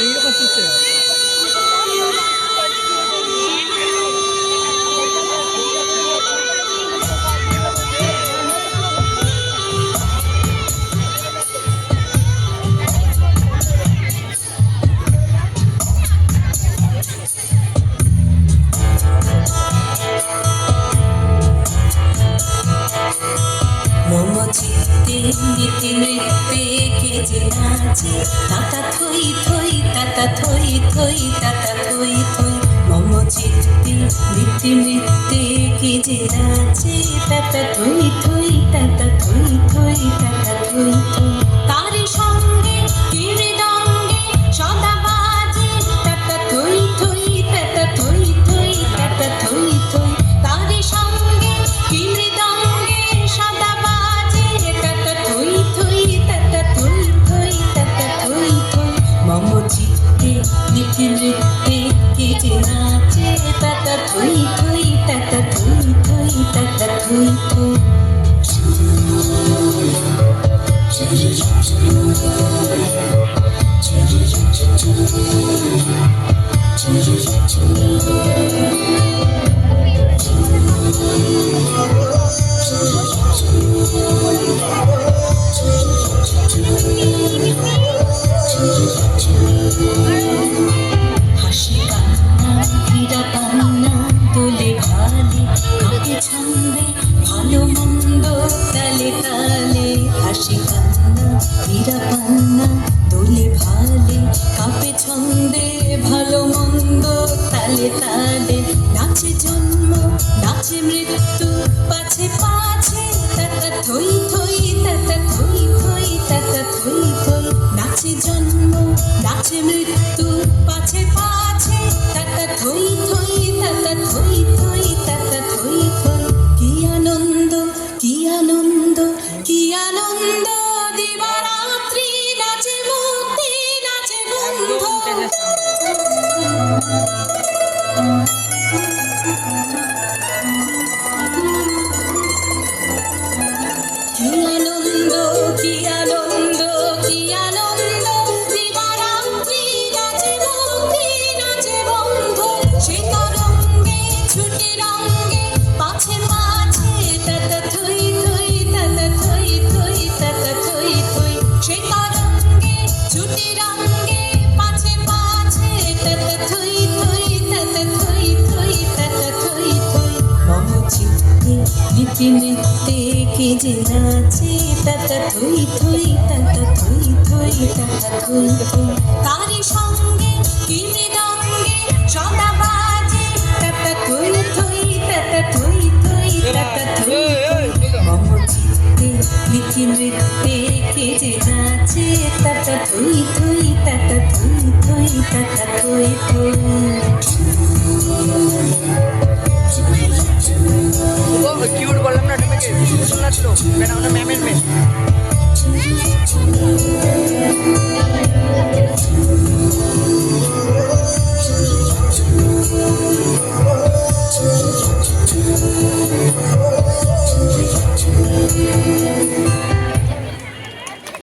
এইরকম সিস্টেম। মম চিত্তে নীতি নৃত্যে কে যে নাচে তাতা থই থই তাতা থই থই তাতা থই থই। মম চিত্তে নীতি নৃত্যে কে যে নাচে তাতা থই থই তাতা থই থই তাতা থই থই। তারি সঙ্গে কি মৃদঙ্গে সদা বাজে তাতা থই থই তাতা থই থই তাতা থই থই। তারি সঙ্গে কি মৃদঙ্গে সদা বাজে তাতা থই থই তাতা থই থই তাতা থই থই। মম চিত্তে নীতি নৃত্যে কে যে নাচে তাতা থই থই তাতা থই থই তাতা থই থই। হাসি কান্না হীরা পান্না দোলে ভালে কাকে ছন্দে ভালো মন্দ তালে তালে। হাসি কান্না হীরা পান্না দোলে ভালে কাপে ছন্দে ভালো মন্দ তালে তালে। নাচে জন্ম নাচে মৃত্যু পাছে পাছে তাতা থই থই তাতা থই থই তাতা থই থই। নাচে জন্ম নাচে মৃত্যু পাছে পাছে তাতা থই থই তাতা থই থই তাতা থই থই। কি আনন্দ কি আনন্দ কি আনন্দ দিবারাত্রি নাচে মুক্তি নাচে বন্ধু। কি আনন্দ কি আনন্দ কি আনন্দ দিবারাত্রি নাচে মুক্তি নাচে বন্ধু। সে তরঙ্গে ছুটে রঙ্গে পাছে পাছে তাতা থই থই তাতা থই থই তাতা থই থই। সে তরঙ্গে ছুটে রঙ্গে পাছে পাছে তাতা থই থই তাতা থই থই তাতা থই থই। মম চিত্তে নীতি নৃত্যে কে যে নাচে তাতা থই থই তাতা থই থই তাতা থই থই। তারি সঙ্গে কি মৃদঙ্গে সদা বাজে তাতা থই থই তাতা থই থই তাতা থই থই। মম চিত্তে নীতি নৃত্যে কে যে নাচে তাতা থই থই তাতা থই থই তাতা থই থই। কিউট বললাম না তোমাকে, সুন্দর লাগলো, ম্যামের মেয়ে।